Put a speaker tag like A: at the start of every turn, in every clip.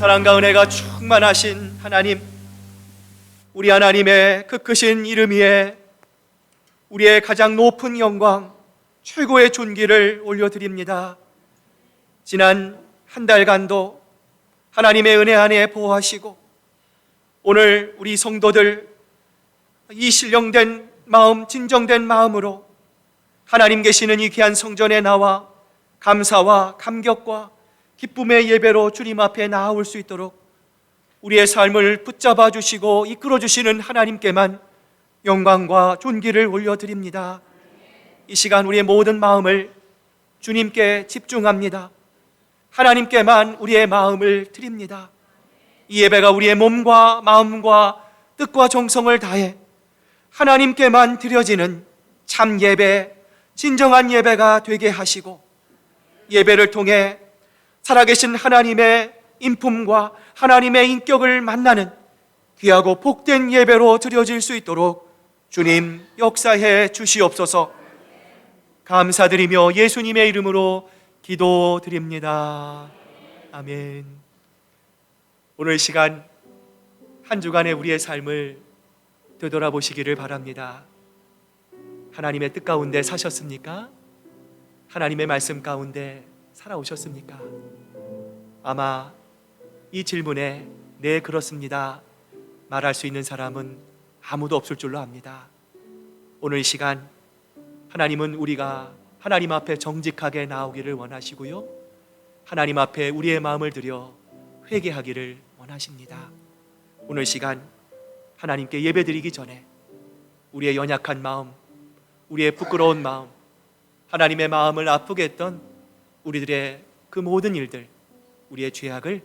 A: 사랑과 은혜가 충만하신 하나님, 우리 하나님의 그 크신 이름 위에 우리의 가장 높은 영광, 최고의 존귀를 올려드립니다. 지난 한 달간도 하나님의 은혜 안에 보호하시고 오늘 우리 성도들 이 신령된 마음, 진정된 마음으로 하나님 계시는 이 귀한 성전에 나와 감사와 감격과 기쁨의 예배로 주님 앞에 나아올 수 있도록 우리의 삶을 붙잡아 주시고 이끌어 주시는 하나님께만 영광과 존귀를 올려드립니다. 이 시간 우리의 모든 마음을 주님께 집중합니다. 하나님께만 우리의 마음을 드립니다. 이 예배가 우리의 몸과 마음과 뜻과 정성을 다해 하나님께만 드려지는 참 예배, 진정한 예배가 되게 하시고 예배를 통해 살아계신 하나님의 인품과 하나님의 인격을 만나는 귀하고 복된 예배로 드려질 수 있도록 주님 역사해 주시옵소서. 감사드리며 예수님의 이름으로 기도드립니다. 아멘. 오늘 시간 한 주간의 우리의 삶을 되돌아보시기를 바랍니다. 하나님의 뜻 가운데 사셨습니까? 하나님의 말씀 가운데 살아오셨습니까? 아마 이 질문에 네, 그렇습니다 말할 수 있는 사람은 아무도 없을 줄로 압니다. 오늘 이 시간 하나님은 우리가 하나님 앞에 정직하게 나오기를 원하시고요, 하나님 앞에 우리의 마음을 들여 회개하기를 원하십니다. 오늘 시간 하나님께 예배드리기 전에 우리의 연약한 마음, 우리의 부끄러운 마음, 하나님의 마음을 아프게 했던 우리들의 그 모든 일들, 우리의 죄악을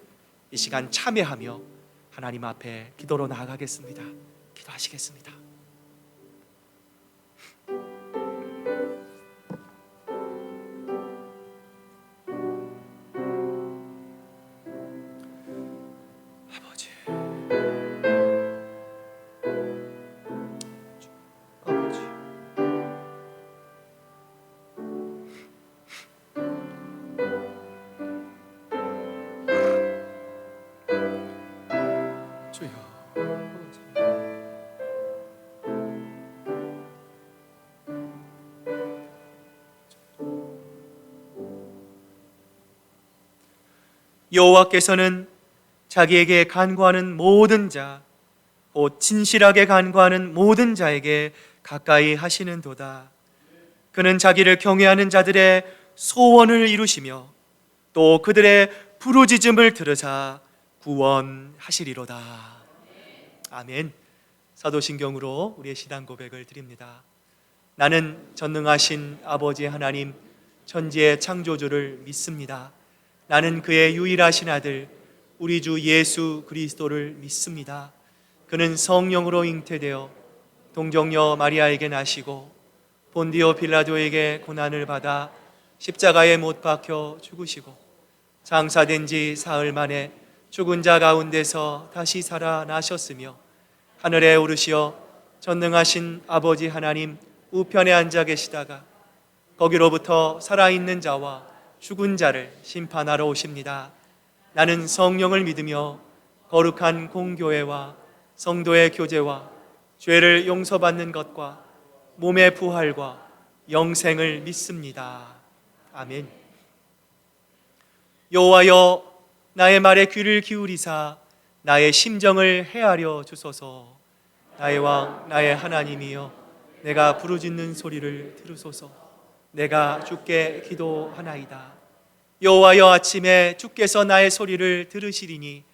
A: 이 시간 참회하며 하나님 앞에 기도로 나아가겠습니다. 기도하시겠습니다. 아버지, 아버지, 주여, 아버지. 여호와께서는 자기에게 간구하는 모든 자, 곧 진실하게 간구하는 모든 자에게 가까이 하시는도다. 그는 자기를 경외하는 자들의 소원을 이루시며 또 그들의 부르짖음을 들으사 구원하시리로다. 아멘. 사도신경으로 우리의 신앙 고백을 드립니다. 나는 전능하신 아버지 하나님, 천지의 창조주를 믿습니다. 나는 그의 유일하신 아들 우리 주 예수 그리스도를 믿습니다. 그는 성령으로 잉태되어 동정녀 마리아에게 나시고 본디오 빌라도에게 고난을 받아 십자가에 못 박혀 죽으시고 장사된 지 사흘 만에 죽은 자 가운데서 다시 살아나셨으며 하늘에 오르시어 전능하신 아버지 하나님 우편에 앉아 계시다가 거기로부터 살아있는 자와 죽은 자를 심판하러 오십니다. 나는 성령을 믿으며 거룩한 공교회와 성도의 교제와 죄를 용서받는 것과 몸의 부활과 영생을 믿습니다. 아멘. 여호와여, 나의 말에 귀를 기울이사 나의 심정을 헤아려 주소서. 나의 왕, 나의 하나님이여, 내가 부르짖는 소리를 들으소서. 내가 주께 기도하나이다. 여호와여, 아침에 주께서 나의 소리를 들으시리니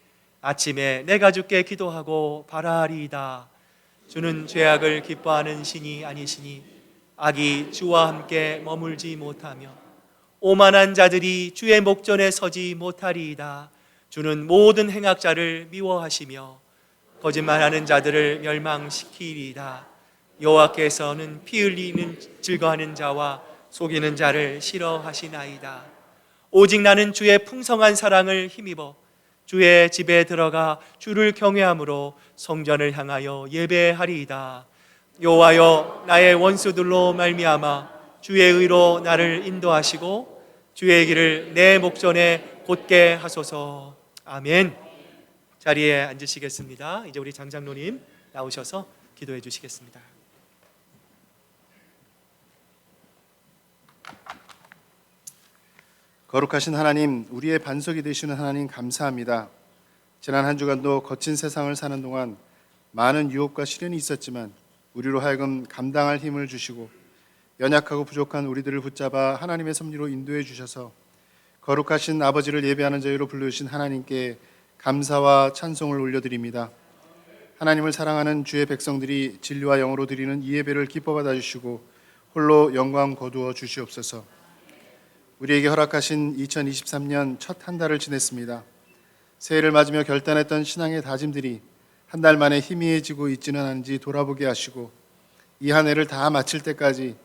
A: 아침에 내가 주께 기도하고 바라리이다. 주는 죄악을 기뻐하는 신이 아니시니 악이 주와 함께 머물지 못하며 오만한 자들이 주의 목전에 서지 못하리이다. 주는 모든 행악자를 미워하시며 거짓말하는 자들을 멸망시키리이다. 여호와께서는 피 흘리는 즐거워하는 자와 속이는 자를 싫어하시나이다. 오직 나는 주의 풍성한 사랑을 힘입어 주의 집에 들어가 주를 경외함으로 성전을 향하여 예배하리이다. 여호와여, 나의 원수들로 말미암아 주의 의로 나를 인도하시고 주의 길을 내 목전에 곧게 하소서. 아멘. 자리에 앉으시겠습니다. 이제 우리 장장로님 나오셔서 기도해 주시겠습니다.
B: 거룩하신 하나님, 우리의 반석이 되시는 하나님 감사합니다. 지난 한 주간도 거친 세상을 사는 동안 많은 유혹과 시련이 있었지만 우리로 하여금 감당할 힘을 주시고 연약하고 부족한 우리들을 붙잡아 하나님의 섭리로 인도해 주셔서 거룩하신 아버지를 예배하는 자유로 불러주신 하나님께 감사와 찬송을 올려드립니다. 하나님을 사랑하는 주의 백성들이 진리와 영으로 드리는 이 예배를 기뻐 받아주시고 홀로 영광 거두어 주시옵소서. 우리에게 허락하신 2023년 첫 한 달을 지냈습니다. 새해를 맞으며 결단했던 신앙의 다짐들이 한 달 만에 희미해지고 있지는 않은지 돌아보게 하시고 이 한 해를 다 마칠 때까지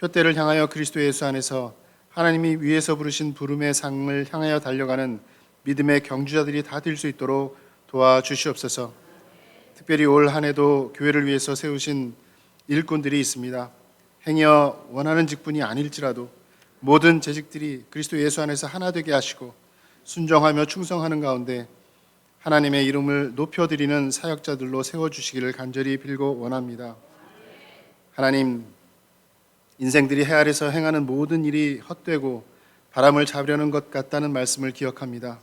B: 표대를 향하여 그리스도 예수 안에서 하나님이 위에서 부르신 부름의 상을 향하여 달려가는 믿음의 경주자들이 다 될 수 있도록 도와주시옵소서. 특별히 올 한 해도 교회를 위해서 세우신 일꾼들이 있습니다. 행여 원하는 직분이 아닐지라도 모든 재직들이 그리스도 예수 안에서 하나 되게 하시고 순종하며 충성하는 가운데 하나님의 이름을 높여드리는 사역자들로 세워주시기를 간절히 빌고 원합니다. 하나님, 인생들이 해 아래서 행하는 모든 일이 헛되고 바람을 잡으려는 것 같다는 말씀을 기억합니다.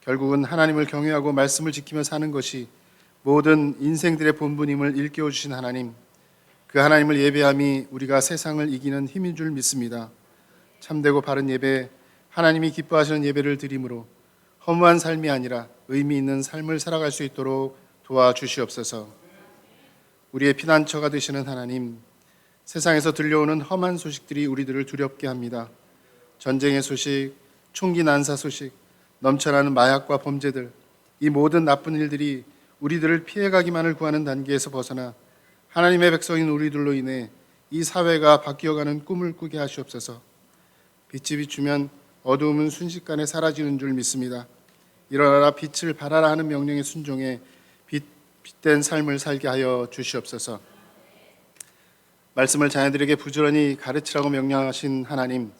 B: 결국은 하나님을 경외하고 말씀을 지키며 사는 것이 모든 인생들의 본분임을 일깨워 주신 하나님, 그 하나님을 예배함이 우리가 세상을 이기는 힘인 줄 믿습니다. 참되고 바른 예배, 하나님이 기뻐하시는 예배를 드림으로 허무한 삶이 아니라 의미 있는 삶을 살아갈 수 있도록 도와주시옵소서. 우리의 피난처가 되시는 하나님, 세상에서 들려오는 험한 소식들이 우리들을 두렵게 합니다. 전쟁의 소식, 총기 난사 소식, 넘쳐나는 마약과 범죄들, 이 모든 나쁜 일들이 우리들을 피해가기만을 구하는 단계에서 벗어나 하나님의 백성인 우리들로 인해 이 사회가 바뀌어가는 꿈을 꾸게 하시옵소서. 빛이 비추면 어두움은 순식간에 사라지는 줄 믿습니다. 일어나라 빛을 발하라 하는 명령에 순종해 빛된 삶을 살게 하여 주시옵소서. 말씀을 자녀들에게 부지런히 가르치라고 명령하신 하나님,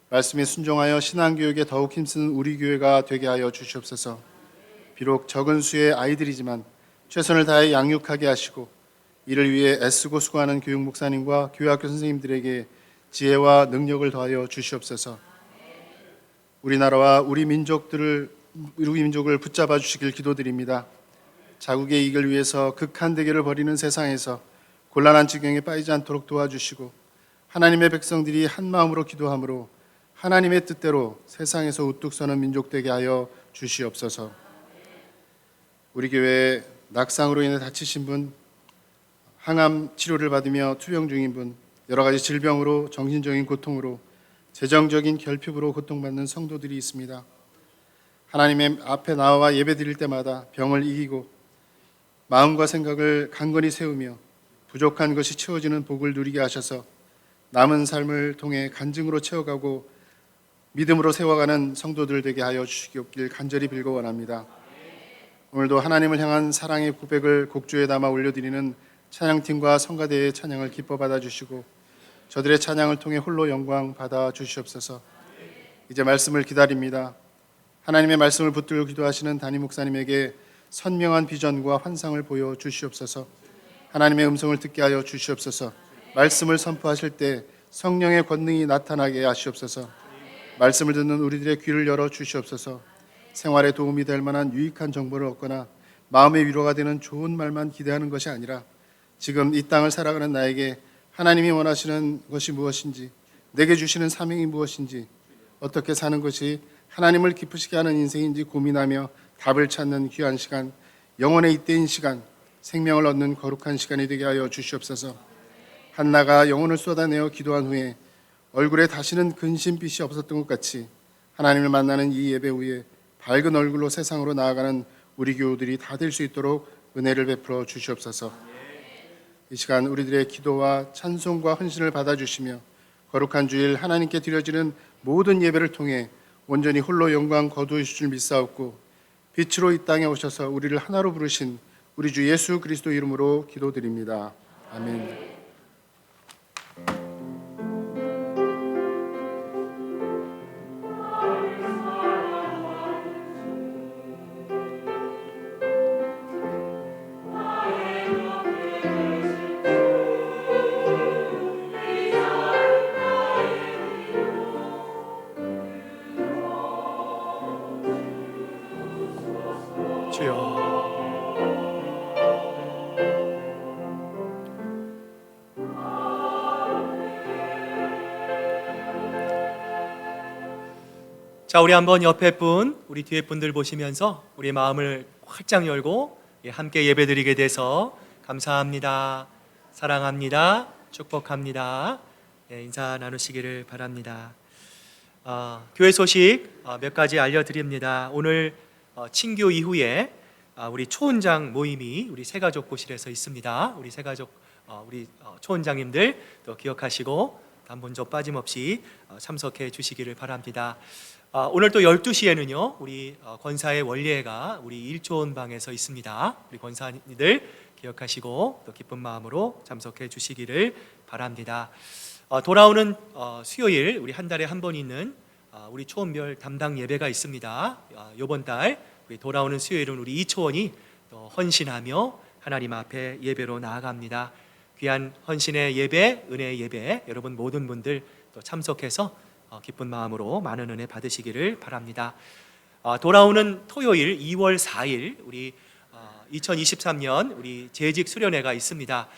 B: 말씀에 순종하여 신앙교육에 더욱 힘쓰는 우리 교회가 되게 하여 주시옵소서. 비록 적은 수의 아이들이지만 최선을 다해 양육하게 하시고 이를 위해 애쓰고 수고하는 교육 목사님과 교회학교 선생님들에게 지혜와 능력을 더하여 주시옵소서. 우리나라와 우리 민족을 붙잡아 주시길 기도드립니다. 자국의 이익을 위해서 극한 대결을 벌이는 세상에서 곤란한 지경에 빠지지 않도록 도와주시고 하나님의 백성들이 한 마음으로 기도함으로 하나님의 뜻대로 세상에서 우뚝 서는 민족 되게 하여 주시옵소서. 우리 교회에 낙상으로 인해 다치신 분, 항암 치료를 받으며 투병 중인 분, 여러 가지 질병으로 정신적인 고통으로 재정적인 결핍으로 고통받는 성도들이 있습니다. 하나님의 앞에 나와 예배 드릴 때마다 병을 이기고 마음과 생각을 강건히 세우며 부족한 것이 채워지는 복을 누리게 하셔서 남은 삶을 통해 간증으로 채워가고 믿음으로 세워가는 성도들 되게 하여 주시길 간절히 빌고 원합니다. 오늘도 하나님을 향한 사랑의 고백을 곡조에 담아 올려드리는 찬양팀과 성가대의 찬양을 기뻐 받아주시고 저들의 찬양을 통해 홀로 영광 받아 주시옵소서. 이제 말씀을 기다립니다. 하나님의 말씀을 붙들고 기도하시는 담임 목사님에게 선명한 비전과 환상을 보여 주시옵소서. 하나님의 음성을 듣게 하여 주시옵소서. 말씀을 선포하실 때 성령의 권능이 나타나게 하시옵소서. 말씀을 듣는 우리들의 귀를 열어 주시옵소서. 생활에 도움이 될 만한 유익한 정보를 얻거나 마음의 위로가 되는 좋은 말만 기대하는 것이 아니라 지금 이 땅을 살아가는 나에게 하나님이 원하시는 것이 무엇인지, 내게 주시는 사명이 무엇인지, 어떻게 사는 것이 하나님을 기쁘시게 하는 인생인지 고민하며 답을 찾는 귀한 시간, 영혼의 잇대인 시간, 생명을 얻는 거룩한 시간이 되게 하여 주시옵소서. 한나가 영혼을 쏟아내어 기도한 후에 얼굴에 다시는 근심빛이 없었던 것 같이 하나님을 만나는 이 예배 후에 밝은 얼굴로 세상으로 나아가는 우리 교우들이 다 될 수 있도록 은혜를 베풀어 주시옵소서. 이 시간 우리들의 기도와 찬송과 헌신을 받아주시며 거룩한 주일 하나님께 드려지는 모든 예배를 통해 온전히 홀로 영광 거두실 줄 믿사옵고 빛으로 이 땅에 오셔서 우리를 하나로 부르신 우리 주 예수 그리스도 이름으로 기도드립니다. 아멘.
A: 주여. 자, 우리 한번 옆에 분, 우리 뒤에 분들 보시면서 우리 마음을 활짝 열고 함께 예배드리게 돼서 감사합니다, 사랑합니다, 축복합니다. 인사 나누시기를 바랍니다. 교회 소식 몇 가지 알려드립니다. 오늘 친교 이후에 우리 초원장 모임이 우리 새가족부실에서 있습니다. 우리 새가족 우리 초원장님들 또 기억하시고 단번조 빠짐없이 참석해 주시기를 바랍니다. 오늘 또 12시에는요 우리 권사의 원례가 우리 1초원 방에서 있습니다. 우리 권사님들 기억하시고 또 기쁜 마음으로 참석해 주시기를 바랍니다. 돌아오는 수요일 우리 한 달에 한 번 있는 우리 초원별 담당 예배가 있습니다. 이번 달 우리 돌아오는 수요일은 우리 2초원이 또 헌신하며 하나님 앞에 예배로 나아갑니다. 귀한 헌신의 예배, 은혜의 예배, 여러분 모든 분들 또 참석해서 기쁜 마음으로 많은 은혜 받으시기를 바랍니다. 돌아오는 토요일 2월 4일 우리 2023년 우리 재직 수련회가 있습니다.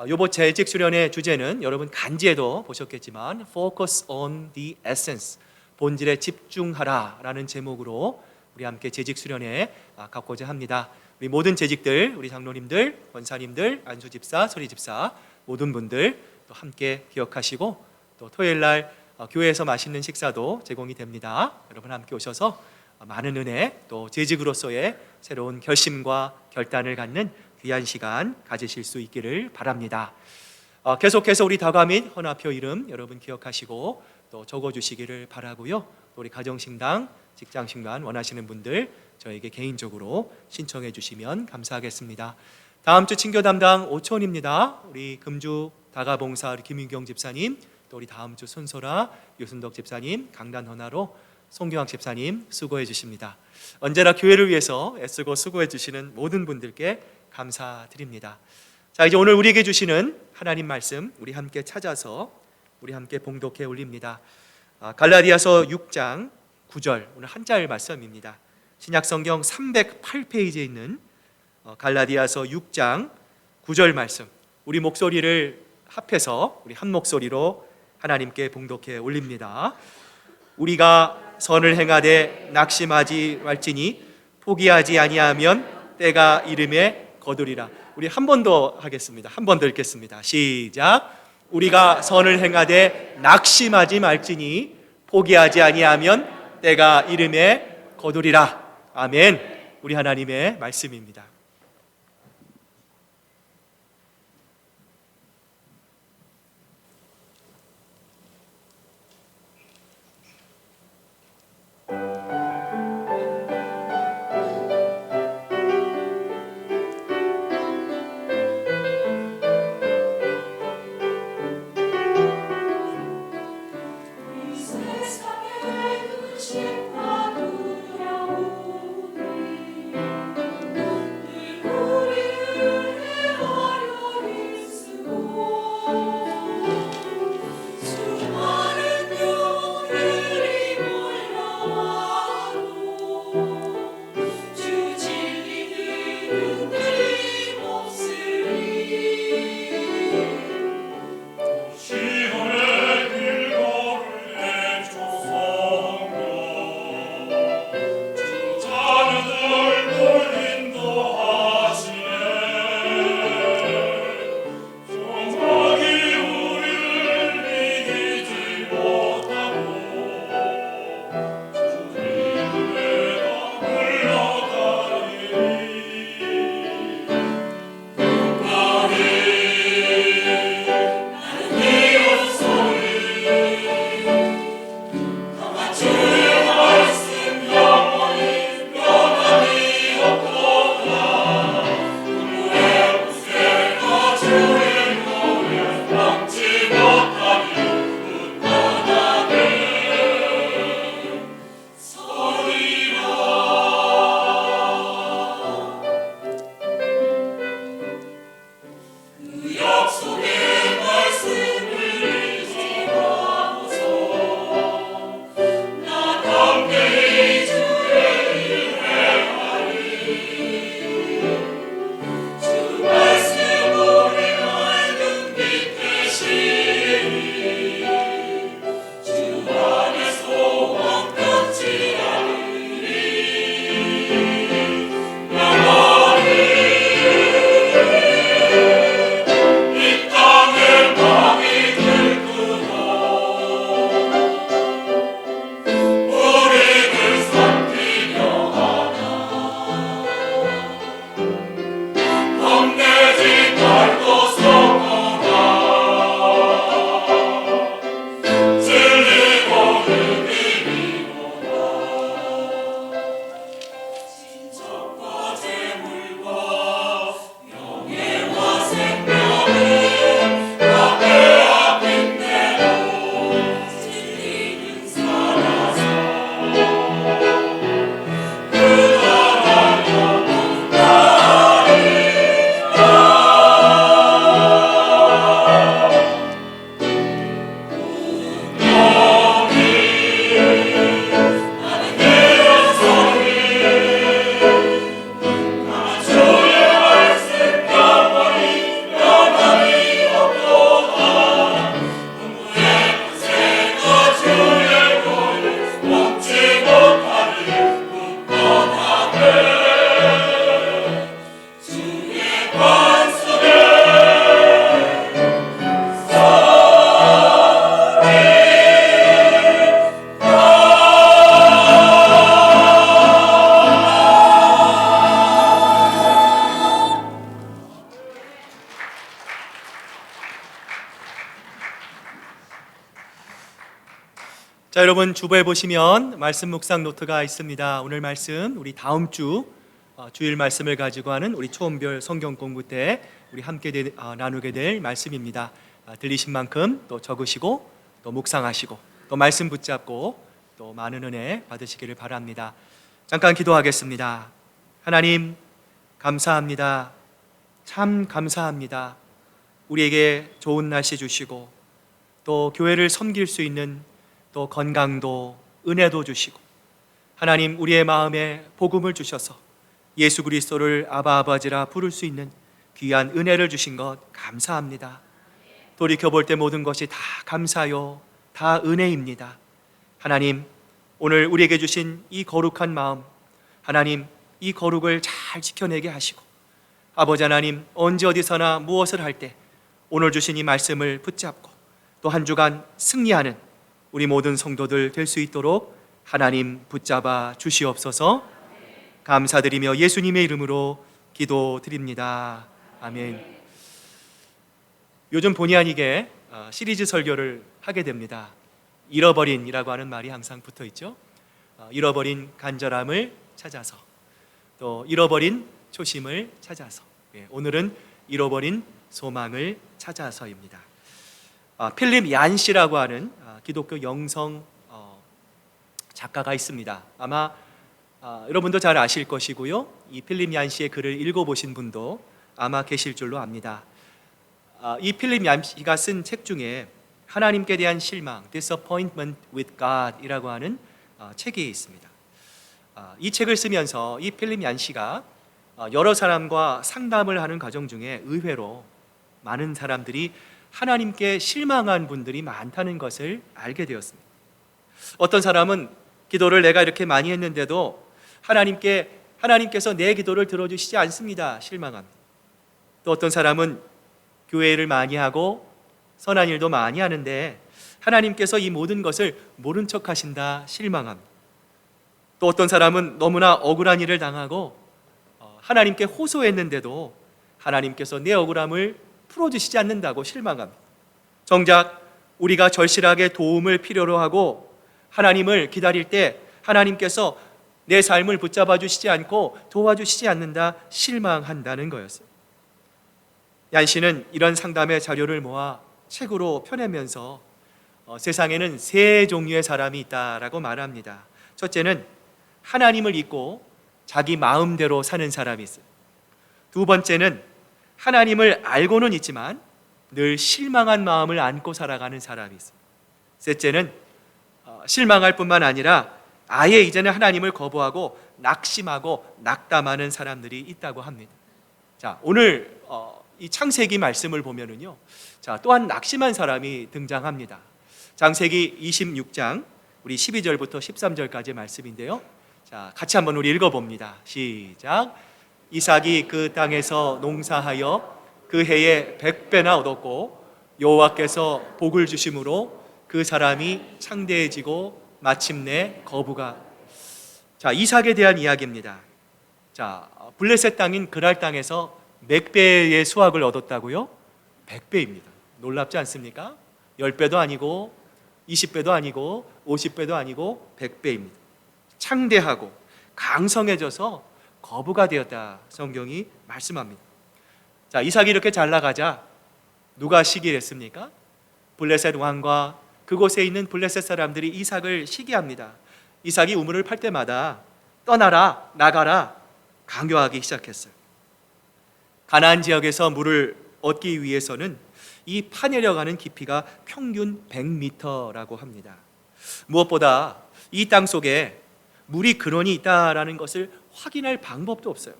A: 요번 재직 수련회 주제는 여러분 간지에도 보셨겠지만 Focus on the Essence, 본질에 집중하라라는 제목으로 우리 함께 재직 수련회 갖고자 합니다. 우리 모든 재직들, 우리 장로님들, 권사님들, 안수 집사, 소리 집사 모든 분들 또 함께 기억하시고 또 토요일 날 교회에서 맛있는 식사도 제공이 됩니다. 여러분 함께 오셔서 많은 은혜 또 재직으로서의 새로운 결심과 결단을 갖는 귀한 시간 가지실 수 있기를 바랍니다. 계속해서 우리 다과 및 헌화표 이름 여러분 기억하시고 또 적어주시기를 바라고요. 또 우리 가정식당, 직장식단 원하시는 분들 저에게 개인적으로 신청해 주시면 감사하겠습니다. 다음 주 친교 담당 오촌입니다. 우리 금주 다가봉사 우리 김윤경 집사님, 또 우리 다음 주 순소라 유순덕 집사님, 강단 헌화로 송교왕 집사님 수고해 주십니다. 언제나 교회를 위해서 애쓰고 수고해 주시는 모든 분들께 감사드립니다. 자, 이제 오늘 우리에게 주시는 하나님 말씀 우리 함께 찾아서 우리 함께 봉독해 올립니다. 갈라디아서 6장 9절 오늘 한자의 말씀입니다. 신약성경 308페이지에 있는 갈라디아서 6장 9절 말씀 우리 목소리를 합해서 우리 한 목소리로 하나님께 봉독해 올립니다. 우리가 선을 행하되 낙심하지 말지니 포기하지 아니하면 때가 이름에 거두리라. 우리 한 번 더 하겠습니다. 한 번 더 읽겠습니다. 시작. 우리가 선을 행하되 낙심하지 말지니 포기하지 아니하면 때가 이름에 거두리라. 아멘. 우리 하나님의 말씀입니다. 여러분 주보에 보시면 말씀 묵상 노트가 있습니다. 오늘 말씀 우리 다음 주 주일 말씀을 가지고 하는 우리 초원별 성경 공부 때 우리 함께 나누게 될 말씀입니다. 들리신 만큼 또 적으시고 또 묵상하시고 또 말씀 붙잡고 또 많은 은혜 받으시기를 바랍니다. 잠깐 기도하겠습니다. 하나님 감사합니다. 참 감사합니다. 우리에게 좋은 날씨 주시고 또 교회를 섬길 수 있는 또 건강도 은혜도 주시고 하나님 우리의 마음에 복음을 주셔서 예수 그리스도를 아바 아버지라 부를 수 있는 귀한 은혜를 주신 것 감사합니다. 돌이켜볼 때 모든 것이 다 감사요 다 은혜입니다. 하나님 오늘 우리에게 주신 이 거룩한 마음 하나님 이 거룩을 잘 지켜내게 하시고 아버지 하나님 언제 어디서나 무엇을 할 때 오늘 주신 이 말씀을 붙잡고 또 한 주간 승리하는 우리 모든 성도들 될 수 있도록 하나님 붙잡아 주시옵소서. 감사드리며 예수님의 이름으로 기도드립니다. 아멘. 요즘 본의 아니게 시리즈 설교를 하게 됩니다. 잃어버린이라고 하는 말이 항상 붙어 있죠. 잃어버린 간절함을 찾아서 또 잃어버린 초심을 찾아서 오늘은 잃어버린 소망을 찾아서입니다. 필립 얀 씨라고 하는 기독교 영성 작가가 있습니다. 아마 여러분도 잘 아실 것이고요. 이 필립 얀 씨의 글을 읽어보신 분도 아마 계실 줄로 압니다. 이 필립 얀 씨가 쓴 책 중에 하나님께 대한 실망, Disappointment with God 이라고 하는 책이 있습니다. 이 책을 쓰면서 이 필립 얀 씨가 여러 사람과 상담을 하는 과정 중에 의외로 많은 사람들이 하나님께 실망한 분들이 많다는 것을 알게 되었습니다. 어떤 사람은 기도를 내가 이렇게 많이 했는데도 하나님께서 내 기도를 들어주시지 않습니다. 실망합니다. 또 어떤 사람은 교회를 많이 하고 선한 일도 많이 하는데 하나님께서 이 모든 것을 모른 척 하신다. 실망합니다. 또 어떤 사람은 너무나 억울한 일을 당하고 하나님께 호소했는데도 하나님께서 내 억울함을 풀어주시지 않는다고 실망합니다. 정작 우리가 절실하게 도움을 필요로 하고 하나님을 기다릴 때 하나님께서 내 삶을 붙잡아 주시지 않고 도와주시지 않는다 실망한다는 거였어요. 얀 씨는 이런 상담의 자료를 모아 책으로 펴내면서 세상에는 세 종류의 사람이 있다라고 말합니다. 첫째는 하나님을 잊고 자기 마음대로 사는 사람이 있어요. 두 번째는 하나님을 알고는 있지만 늘 실망한 마음을 안고 살아가는 사람이 있어요. 셋째는 실망할 뿐만 아니라 아예 이제는 하나님을 거부하고 낙심하고 낙담하는 사람들이 있다고 합니다. 자, 오늘 이 창세기 말씀을 보면은요. 자, 또한 낙심한 사람이 등장합니다. 창세기 26장 우리 12절부터 13절까지 말씀인데요. 자, 같이 한번 우리 읽어봅니다. 시작. 이삭이 그 땅에서 농사하여 그 해에 100배나 얻었고 여호와께서 복을 주심으로 그 사람이 창대해지고 마침내 거부가. 자, 이삭에 대한 이야기입니다. 자, 블레셋 땅인 그랄 땅에서 몇 배의 수확을 얻었다고요? 100배입니다. 놀랍지 않습니까? 10배도 아니고 20배도 아니고 50배도 아니고 100배입니다. 창대하고 강성해져서 거부가 되었다. 성경이 말씀합니다. 자, 이삭이 이렇게 잘 나가자 누가 시기를 했습니까? 블레셋 왕과 그곳에 있는 블레셋 사람들이 이삭을 시기합니다. 이삭이 우물을 팔 때마다 떠나라, 나가라 강요하기 시작했어요. 가나안 지역에서 물을 얻기 위해서는 이 파내려가는 깊이가 평균 100m라고 합니다. 무엇보다 이 땅 속에 물이 근원이 있다라는 것을 확인할 방법도 없어요.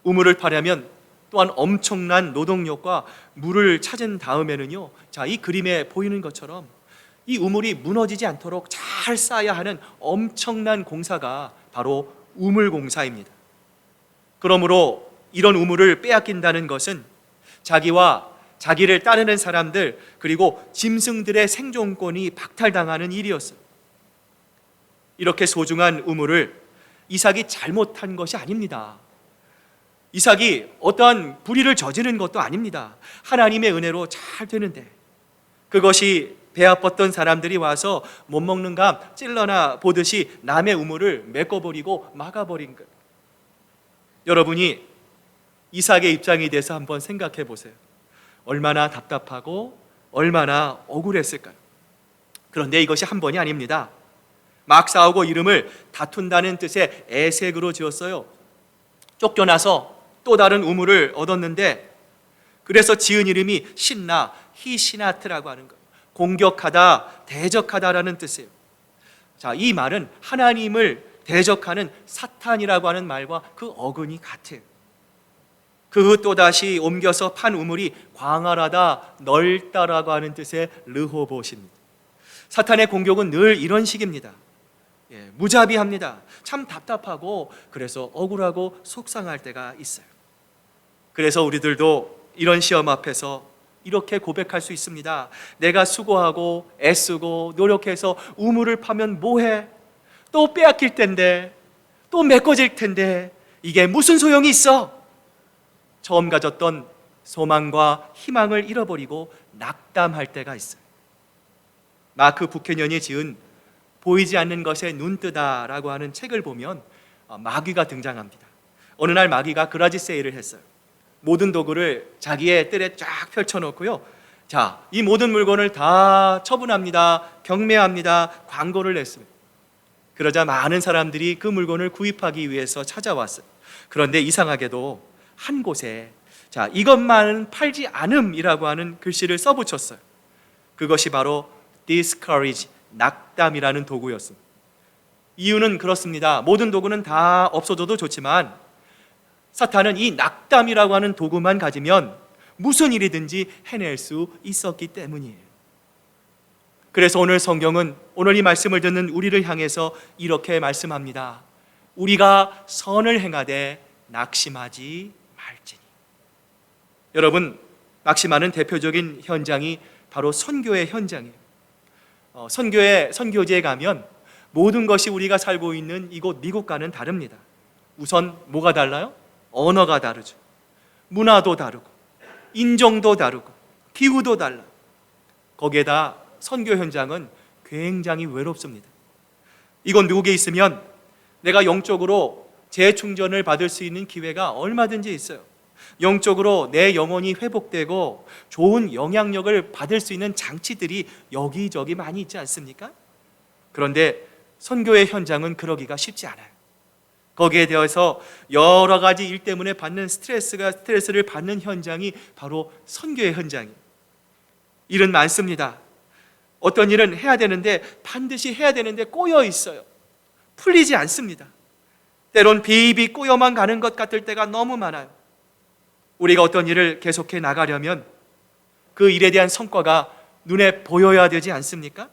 A: 우물을 파려면 또한 엄청난 노동력과 물을 찾은 다음에는요, 자, 이 그림에 보이는 것처럼 이 우물이 무너지지 않도록 잘 쌓아야 하는 엄청난 공사가 바로 우물공사입니다. 그러므로 이런 우물을 빼앗긴다는 것은 자기와 자기를 따르는 사람들 그리고 짐승들의 생존권이 박탈당하는 일이었어요. 이렇게 소중한 우물을 이삭이 잘못한 것이 아닙니다. 이삭이 어떠한 불의를 저지른 것도 아닙니다. 하나님의 은혜로 잘 되는데 그것이 배 아팠던 사람들이 와서 못 먹는 감 찔러나 보듯이 남의 우물을 메꿔버리고 막아버린 거예요. 여러분이 이삭의 입장이 돼서 한번 생각해 보세요. 얼마나 답답하고 얼마나 억울했을까요? 그런데 이것이 한 번이 아닙니다. 막 싸우고 이름을 다툰다는 뜻의 에색으로 지었어요. 쫓겨나서 또 다른 우물을 얻었는데, 그래서 지은 이름이 신나, 히시나트라고 하는 거예요. 공격하다, 대적하다라는 뜻이에요. 자, 이 말은 하나님을 대적하는 사탄이라고 하는 말과 그 어근이 같아요. 그 후 또다시 옮겨서 판 우물이 광활하다, 넓다라고 하는 뜻의 르호봇입니다. 사탄의 공격은 늘 이런 식입니다. 무자비합니다. 참 답답하고 그래서 억울하고 속상할 때가 있어요. 그래서 우리들도 이런 시험 앞에서 이렇게 고백할 수 있습니다. 내가 수고하고 애쓰고 노력해서 우물을 파면 뭐해? 또 빼앗길 텐데, 또 메꿔질 텐데 이게 무슨 소용이 있어? 처음 가졌던 소망과 희망을 잃어버리고 낙담할 때가 있어요. 마크 부캐넌이 지은 보이지 않는 것에 눈뜨다라고 하는 책을 보면 마귀가 등장합니다. 어느 날 마귀가 그라지 세일을 했어요. 모든 도구를 자기의 뜰에 쫙 펼쳐놓고요. 자, 이 모든 물건을 다 처분합니다. 경매합니다. 광고를 냈습니다. 그러자 많은 사람들이 그 물건을 구입하기 위해서 찾아왔어요. 그런데 이상하게도 한 곳에 자, 이것만은 팔지 않음이라고 하는 글씨를 써붙였어요. 그것이 바로 discourage, 낙담이라는 도구였습니다. 이유는 그렇습니다. 모든 도구는 다 없어져도 좋지만 사탄은 이 낙담이라고 하는 도구만 가지면 무슨 일이든지 해낼 수 있었기 때문이에요. 그래서 오늘 성경은 오늘 이 말씀을 듣는 우리를 향해서 이렇게 말씀합니다. 우리가 선을 행하되 낙심하지 말지니. 여러분, 낙심하는 대표적인 현장이 바로 선교의 현장이에요. 선교지에 가면 모든 것이 우리가 살고 있는 이곳 미국과는 다릅니다. 우선 뭐가 달라요? 언어가 다르죠. 문화도 다르고 인종도 다르고 기후도 달라요. 거기에다 선교 현장은 굉장히 외롭습니다. 이곳 미국에 있으면 내가 영적으로 재충전을 받을 수 있는 기회가 얼마든지 있어요. 영적으로 내 영혼이 회복되고 좋은 영향력을 받을 수 있는 장치들이 여기저기 많이 있지 않습니까? 그런데 선교의 현장은 그러기가 쉽지 않아요. 거기에 대해서 여러 가지 일 때문에 받는 스트레스를 받는 현장이 바로 선교의 현장이에요. 일은 많습니다. 어떤 일은 해야 되는데 반드시 해야 되는데 꼬여 있어요. 풀리지 않습니다. 때론 비비 꼬여만 가는 것 같을 때가 너무 많아요. 우리가 어떤 일을 계속해 나가려면 그 일에 대한 성과가 눈에 보여야 되지 않습니까?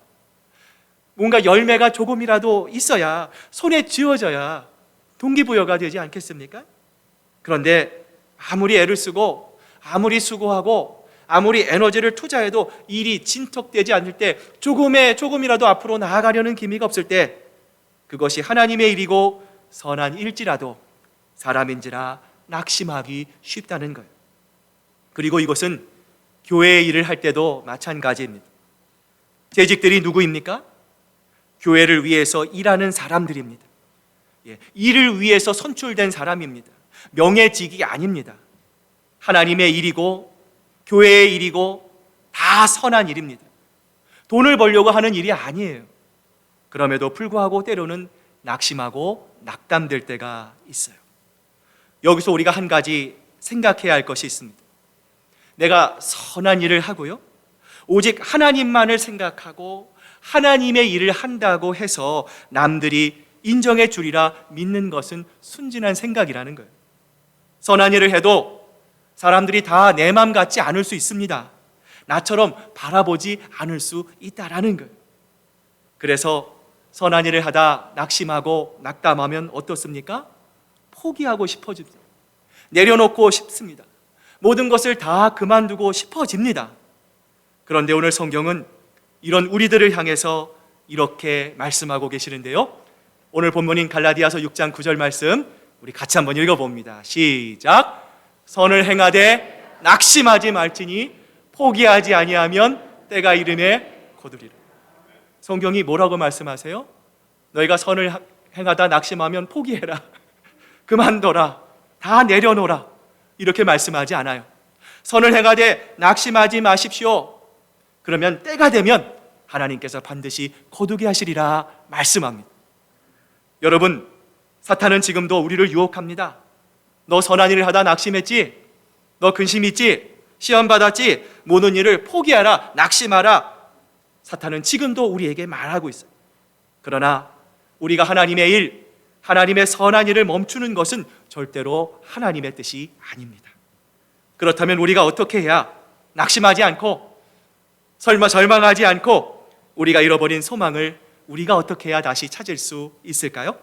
A: 뭔가 열매가 조금이라도 있어야, 손에 쥐어져야 동기부여가 되지 않겠습니까? 그런데 아무리 애를 쓰고 아무리 수고하고 아무리 에너지를 투자해도 일이 진척되지 않을 때, 조금이라도 앞으로 나아가려는 기미가 없을 때, 그것이 하나님의 일이고 선한 일지라도 사람인지라 낙심하기 쉽다는 거예요. 그리고 이것은 교회의 일을 할 때도 마찬가지입니다. 재직들이 누구입니까? 교회를 위해서 일하는 사람들입니다. 일을 위해서 선출된 사람입니다. 명예직이 아닙니다. 하나님의 일이고 교회의 일이고 다 선한 일입니다. 돈을 벌려고 하는 일이 아니에요. 그럼에도 불구하고 때로는 낙심하고 낙담될 때가 있어요. 여기서 우리가 한 가지 생각해야 할 것이 있습니다. 내가 선한 일을 하고요, 오직 하나님만을 생각하고 하나님의 일을 한다고 해서 남들이 인정해 주리라 믿는 것은 순진한 생각이라는 거예요. 선한 일을 해도 사람들이 다 내 맘 같지 않을 수 있습니다. 나처럼 바라보지 않을 수 있다라는 거예요. 그래서 선한 일을 하다 낙심하고 낙담하면 어떻습니까? 포기하고 싶어집니다. 내려놓고 싶습니다. 모든 것을 다 그만두고 싶어집니다. 그런데 오늘 성경은 이런 우리들을 향해서 이렇게 말씀하고 계시는데요. 오늘 본문인 갈라디아서 6장 9절 말씀 우리 같이 한번 읽어봅니다. 시작. 선을 행하되 낙심하지 말지니 포기하지 아니하면 때가 이르매 거두리라. 성경이 뭐라고 말씀하세요? 너희가 선을 행하다 낙심하면 포기해라. 그만둬라. 다 내려놓으라. 이렇게 말씀하지 않아요. 선을 행하되 낙심하지 마십시오. 그러면 때가 되면 하나님께서 반드시 거두게 하시리라 말씀합니다. 여러분, 사탄은 지금도 우리를 유혹합니다. 너 선한 일을 하다 낙심했지? 너 근심 있지? 시험 받았지? 모든 일을 포기하라, 낙심하라. 사탄은 지금도 우리에게 말하고 있어요. 그러나 우리가 하나님의 일, 하나님의 선한 일을 멈추는 것은 절대로 하나님의 뜻이 아닙니다. 그렇다면 우리가 어떻게 해야 낙심하지 않고 설마 절망하지 않고 우리가 잃어버린 소망을 우리가 어떻게 해야 다시 찾을 수 있을까요?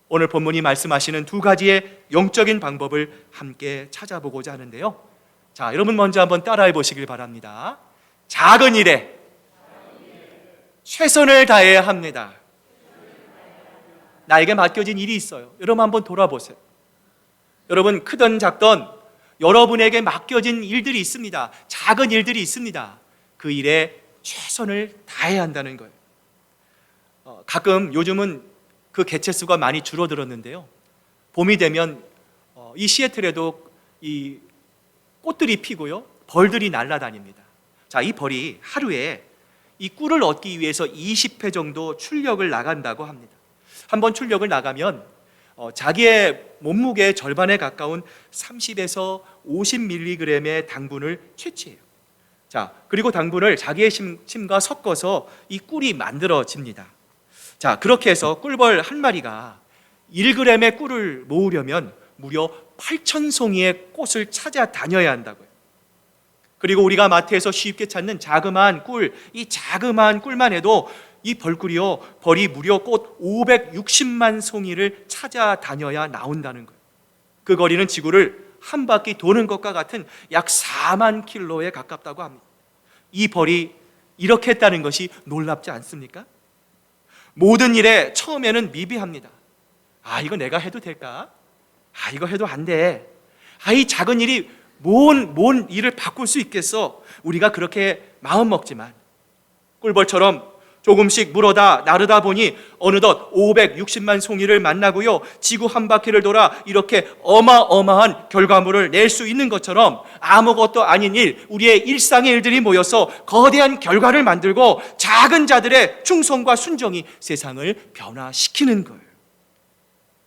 A: 오늘 본문이 말씀하시는 두 가지의 영적인 방법을 함께 찾아보고자 하는데요. 자, 여러분 먼저 한번 따라해 보시길 바랍니다. 작은 일에 최선을 다해야 합니다. 나에게 맡겨진 일이 있어요. 여러분 한번 돌아보세요. 여러분, 크든 작든 여러분에게 맡겨진 일들이 있습니다. 작은 일들이 있습니다. 그 일에 최선을 다해야 한다는 거예요. 가끔 요즘은 그 개체수가 많이 줄어들었는데요. 봄이 되면 이 시애틀에도 이 꽃들이 피고요, 벌들이 날아다닙니다. 자, 이 벌이 하루에 이 꿀을 얻기 위해서 20회 정도 출력을 나간다고 합니다. 한번 출력을 나가면 자기의 몸무게의 절반에 가까운 30에서 50mg의 당분을 채취해요. 자, 그리고 당분을 자기의 침과 섞어서 이 꿀이 만들어집니다. 자, 그렇게 해서 꿀벌 한 마리가 1g의 꿀을 모으려면 무려 8,000송이의 꽃을 찾아다녀야 한다고요. 그리고 우리가 마트에서 쉽게 찾는 자그마한 꿀, 이 자그마한 꿀만 해도 이 벌꿀이요, 벌이 무려 꽃 560만 송이를 찾아다녀야 나온다는 거예요. 그 거리는 지구를 한 바퀴 도는 것과 같은 약 4만 킬로에 가깝다고 합니다. 이 벌이 이렇게 했다는 것이 놀랍지 않습니까? 모든 일에 처음에는 미비합니다. 아, 이거 내가 해도 될까? 아, 이거 해도 안 돼. 아, 이 작은 일이 뭔 일을 바꿀 수 있겠어? 우리가 그렇게 마음 먹지만 꿀벌처럼 조금씩 물어다 나르다 보니 어느덧 560만 송이를 만나고요, 지구 한 바퀴를 돌아 이렇게 어마어마한 결과물을 낼 수 있는 것처럼 아무것도 아닌 일, 우리의 일상의 일들이 모여서 거대한 결과를 만들고 작은 자들의 충성과 순종이 세상을 변화시키는 거예요.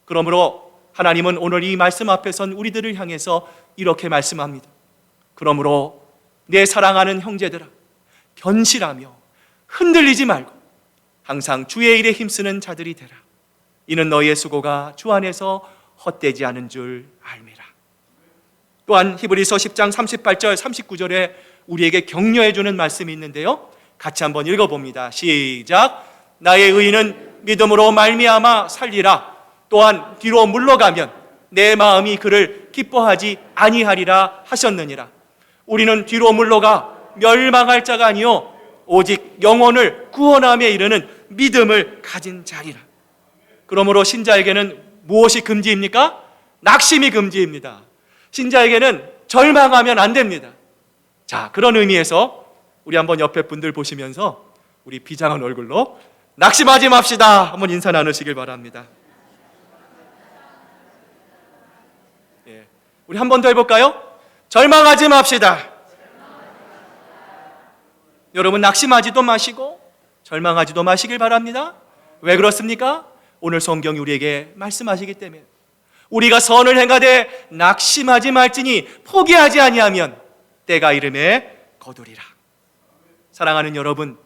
A: 그러므로 하나님은 오늘 이 말씀 앞에 선 우리들을 향해서 이렇게 말씀합니다. 그러므로 내 사랑하는 형제들아, 견실하며 흔들리지 말고 항상 주의 일에 힘쓰는 자들이 되라. 이는 너희의 수고가 주 안에서 헛되지 않은 줄 알미라. 또한 히브리서 10장 38절 39절에 우리에게 격려해 주는 말씀이 있는데요, 같이 한번 읽어봅니다. 시작. 나의 의인은 믿음으로 말미암아 살리라. 또한 뒤로 물러가면 내 마음이 그를 기뻐하지 아니하리라 하셨느니라. 우리는 뒤로 물러가 멸망할 자가 아니요 오직 영혼을 구원함에 이르는 믿음을 가진 자리라. 그러므로 신자에게는 무엇이 금지입니까? 낙심이 금지입니다. 신자에게는 절망하면 안 됩니다. 자, 그런 의미에서 우리 한번 옆에 분들 보시면서 우리 비장한 얼굴로 낙심하지 맙시다 한번 인사 나누시길 바랍니다. 예, 우리 한 번 더 해볼까요? 절망하지 맙시다. 여러분, 낙심하지도 마시고 절망하지도 마시길 바랍니다. 왜 그렇습니까? 오늘 성경이 우리에게 말씀하시기 때문에. 우리가 선을 행하되 낙심하지 말지니 포기하지 아니하면 때가 이름에 거두리라. 사랑하는 여러분,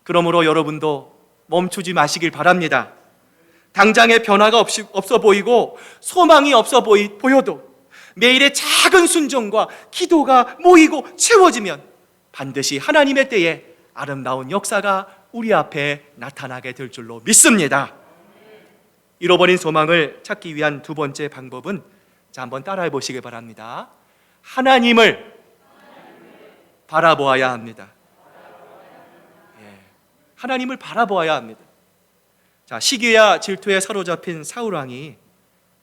A: 그러므로 여러분도 멈추지 마시길 바랍니다. 당장의 변화가 없어 보이고 소망이 없어 보여도 매일의 작은 순종과 기도가 모이고 채워지면 반드시 하나님의 때에 아름다운 역사가 우리 앞에 나타나게 될 줄로 믿습니다. 잃어버린 소망을 찾기 위한 두 번째 방법은, 자, 한번 따라해 보시기 바랍니다. 하나님을 바라보아야 합니다. 예, 하나님을 바라보아야 합니다. 자, 시기와 질투에 사로잡힌 사울 왕이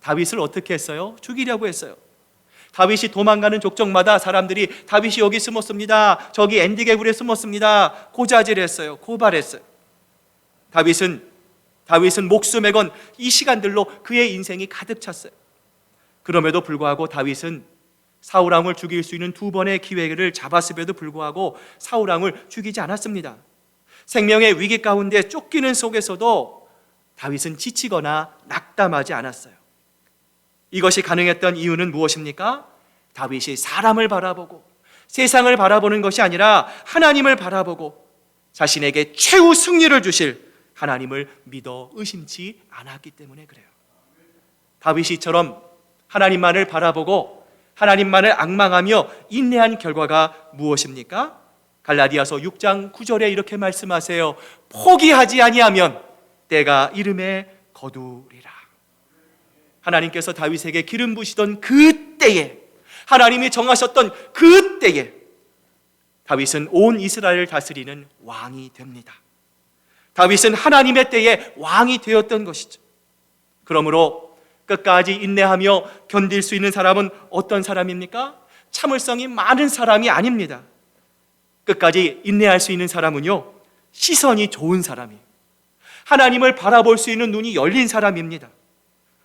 A: 다윗을 어떻게 했어요? 죽이려고 했어요. 다윗이 도망가는 족적마다 사람들이 다윗이 여기 숨었습니다, 저기 엔디개굴에 숨었습니다, 고자질했어요, 고발했어요. 다윗은 목숨에 건 이 시간들로 그의 인생이 가득 찼어요. 그럼에도 불구하고 다윗은 사울왕을 죽일 수 있는 2번의 기회를 잡았음에도 불구하고 사울왕을 죽이지 않았습니다. 생명의 위기 가운데 쫓기는 속에서도 다윗은 지치거나 낙담하지 않았어요. 이것이 가능했던 이유는 무엇입니까? 다윗이 사람을 바라보고 세상을 바라보는 것이 아니라 하나님을 바라보고 자신에게 최후 승리를 주실 하나님을 믿어 의심치 않았기 때문에 그래요. 다윗이 이처럼 하나님만을 바라보고 하나님만을 앙망하며 인내한 결과가 무엇입니까? 갈라디아서 6장 9절에 이렇게 말씀하세요. 포기하지 아니하면 때가 이름에 거두리라. 하나님께서 다윗에게 기름 부시던 그 때에, 하나님이 정하셨던 그 때에 다윗은 온 이스라엘을 다스리는 왕이 됩니다. 다윗은 하나님의 때에 왕이 되었던 것이죠. 그러므로 끝까지 인내하며 견딜 수 있는 사람은 어떤 사람입니까? 참을성이 많은 사람이 아닙니다. 끝까지 인내할 수 있는 사람은요, 시선이 좋은 사람이에요. 하나님을 바라볼 수 있는 눈이 열린 사람입니다.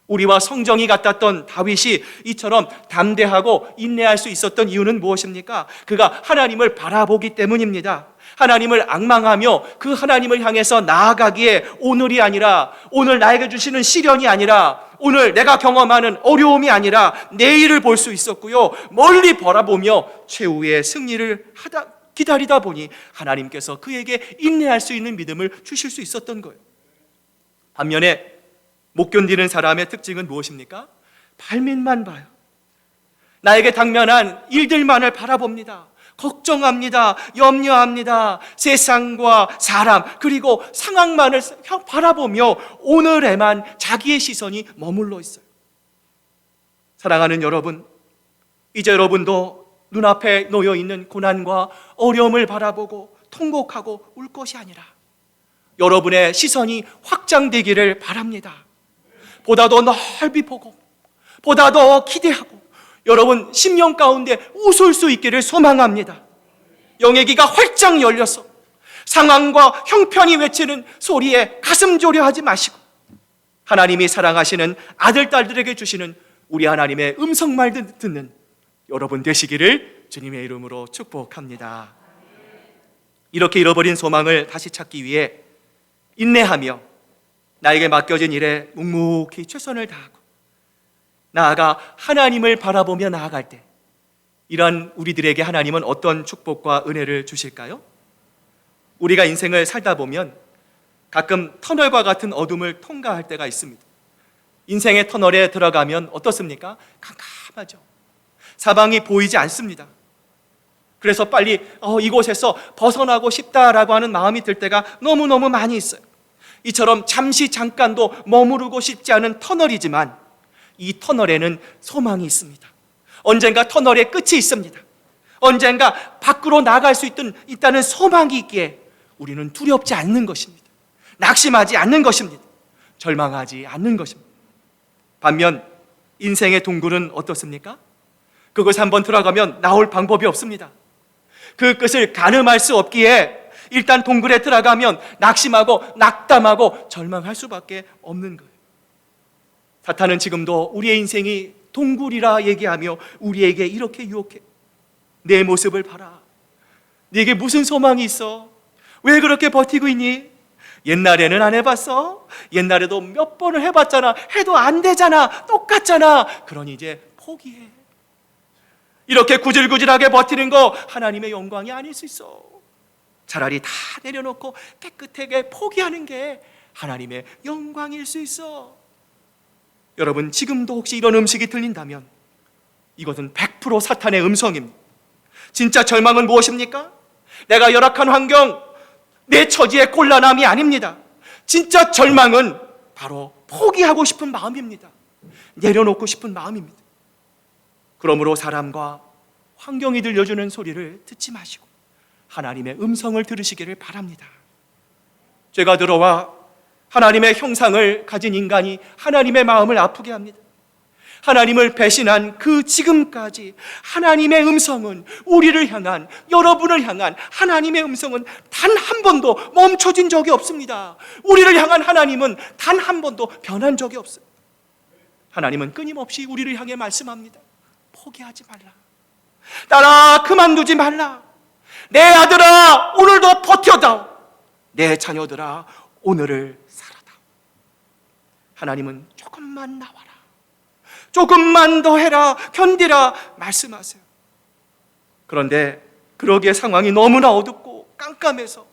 A: 우리와 성정이 같았던 다윗이 이처럼 담대하고 인내할 수 있었던 이유는 무엇입니까? 그가 하나님을 바라보기 때문입니다. 하나님을 앙망하며 그 하나님을 향해서 나아가기에 오늘이 아니라, 오늘 나에게 주시는 시련이 아니라, 오늘 내가 경험하는 어려움이 아니라 내일을 볼 수 있었고요, 멀리 바라보며 최후의 승리를 기다리다 보니 하나님께서 그에게 인내할 수 있는 믿음을 주실 수 있었던 거예요. 반면에 못 견디는 사람의 특징은 무엇입니까? 발밑만 봐요. 나에게 당면한 일들만을 바라봅니다. 걱정합니다. 염려합니다. 세상과 사람 그리고 상황만을 바라보며 오늘에만 자기의 시선이 머물러 있어요. 사랑하는 여러분, 이제 여러분도 눈앞에 놓여 있는 고난과 어려움을 바라보고 통곡하고 울 것이 아니라 여러분의 시선이 확장되기를 바랍니다. 보다 더 넓이 보고 보다 더 기대하고 여러분 심령 가운데 웃을 수 있기를 소망합니다. 영의 귀가 활짝 열려서 상황과 형편이 외치는 소리에 가슴 졸여하지 마시고 하나님이 사랑하시는 아들, 딸들에게 주시는 우리 하나님의 음성말 듣는 여러분 되시기를 주님의 이름으로 축복합니다. 이렇게 잃어버린 소망을 다시 찾기 위해 인내하며 나에게 맡겨진 일에 묵묵히 최선을 다하고 나아가 하나님을 바라보며 나아갈 때 이런 우리들에게 하나님은 어떤 축복과 은혜를 주실까요? 우리가 인생을 살다 보면 가끔 터널과 같은 어둠을 통과할 때가 있습니다. 인생의 터널에 들어가면 어떻습니까? 캄캄하죠. 사방이 보이지 않습니다. 그래서 빨리 이곳에서 벗어나고 싶다라고 하는 마음이 들 때가 너무너무 많이 있어요. 이처럼 잠깐도 머무르고 싶지 않은 터널이지만 이 터널에는 소망이 있습니다. 언젠가 터널의 끝이 있습니다. 언젠가 밖으로 나갈 수 있다는 소망이 있기에 우리는 두렵지 않는 것입니다. 낙심하지 않는 것입니다. 절망하지 않는 것입니다. 반면 인생의 동굴은 어떻습니까? 그것에 한번 들어가면 나올 방법이 없습니다. 그 끝을 가늠할 수 없기에 일단 동굴에 들어가면 낙심하고 낙담하고 절망할 수밖에 없는 거예요. 사탄은 지금도 우리의 인생이 동굴이라 얘기하며 우리에게 이렇게 유혹해. 내 모습을 봐라. 네게 무슨 소망이 있어? 왜 그렇게 버티고 있니? 옛날에는 안 해봤어? 옛날에도 몇 번을 해봤잖아. 해도 안 되잖아. 똑같잖아. 그러니 이제 포기해. 이렇게 구질구질하게 버티는 거 하나님의 영광이 아닐 수 있어. 차라리 다 내려놓고 깨끗하게 포기하는 게 하나님의 영광일 수 있어. 여러분, 지금도 혹시 이런 음식이 들린다면 이것은 100% 사탄의 음성입니다. 진짜 절망은 무엇입니까? 내가 열악한 환경, 내 처지의 곤란함이 아닙니다. 진짜 절망은 바로 포기하고 싶은 마음입니다. 내려놓고 싶은 마음입니다. 그러므로 사람과 환경이 들려주는 소리를 듣지 마시고 하나님의 음성을 들으시기를 바랍니다. 죄가 들어와 하나님의 형상을 가진 인간이 하나님의 마음을 아프게 합니다. 하나님을 배신한 그 지금까지 하나님의 음성은, 우리를 향한, 여러분을 향한 하나님의 음성은 단 한 번도 멈춰진 적이 없습니다. 우리를 향한 하나님은 단 한 번도 변한 적이 없어요. 하나님은 끊임없이 우리를 향해 말씀합니다. 포기하지 말라. 딸아, 그만두지 말라. 내 아들아, 오늘도 버텨다오. 내 자녀들아, 오늘을 살아다오. 하나님은 조금만 나와라, 조금만 더 해라, 견디라 말씀하세요. 그런데 그러기에 상황이 너무나 어둡고 깜깜해서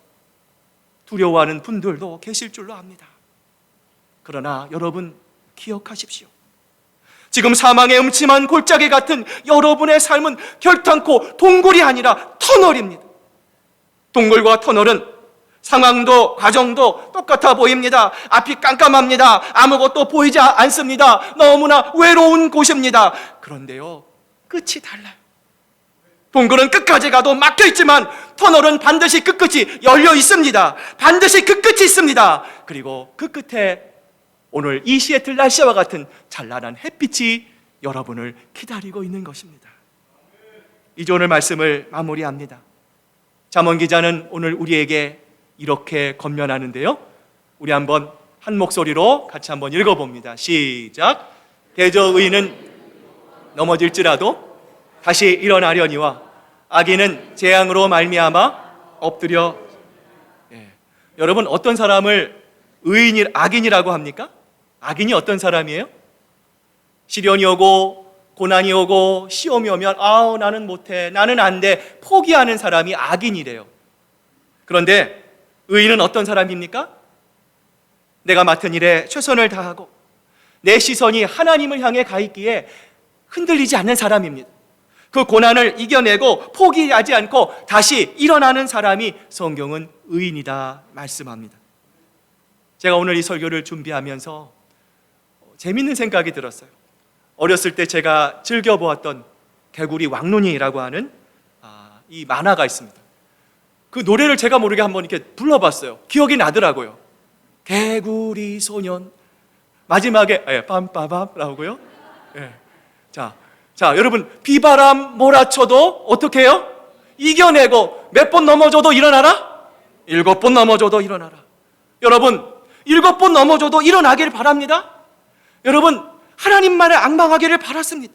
A: 두려워하는 분들도 계실 줄로 압니다. 그러나 여러분 기억하십시오. 지금 사망의 음침한 골짜기 같은 여러분의 삶은 결탄코 동굴이 아니라 터널입니다. 동굴과 터널은 상황도 과정도 똑같아 보입니다. 앞이 깜깜합니다. 아무것도 보이지 않습니다. 너무나 외로운 곳입니다. 그런데요, 끝이 달라요. 동굴은 끝까지 가도 막혀 있지만 터널은 반드시 그 끝이 열려 있습니다. 반드시 그 끝이 있습니다. 그리고 그 끝에 오늘 이 시애틀 날씨와 같은 찬란한 햇빛이 여러분을 기다리고 있는 것입니다. 이제 오늘 말씀을 마무리합니다. 잠언 기자는 오늘 우리에게 이렇게 권면하는데요, 우리 한번 한 목소리로 같이 한번 읽어봅니다. 시작. 대저 의인은 넘어질지라도 다시 일어나려니와 악인은 재앙으로 말미암아 엎드려. 여러분, 어떤 사람을 악인이라고 합니까? 악인이 어떤 사람이에요? 시련이 오고 고난이 오고 시험이 오면 아우 나는 못해, 나는 안 돼, 포기하는 사람이 악인이래요. 그런데 의인은 어떤 사람입니까? 내가 맡은 일에 최선을 다하고 내 시선이 하나님을 향해 가 있기에 흔들리지 않는 사람입니다. 그 고난을 이겨내고 포기하지 않고 다시 일어나는 사람이 성경은 의인이다 말씀합니다. 제가 오늘 이 설교를 준비하면서 재밌는 생각이 들었어요. 어렸을 때 제가 즐겨보았던 개구리 왕눈이라고 하는 이 만화가 있습니다. 그 노래를 제가 모르게 한번 이렇게 불러봤어요. 기억이 나더라고요. 개구리 소년. 마지막에 빰빠밤 나오고요. 자, 여러분, 비바람 몰아쳐도 어떻게 해요? 이겨내고 몇 번 넘어져도 일어나라? 7번 넘어져도 일어나라. 여러분, 7번 넘어져도 일어나기를 바랍니다. 여러분, 하나님만을 앙망하기를 바랐습니다.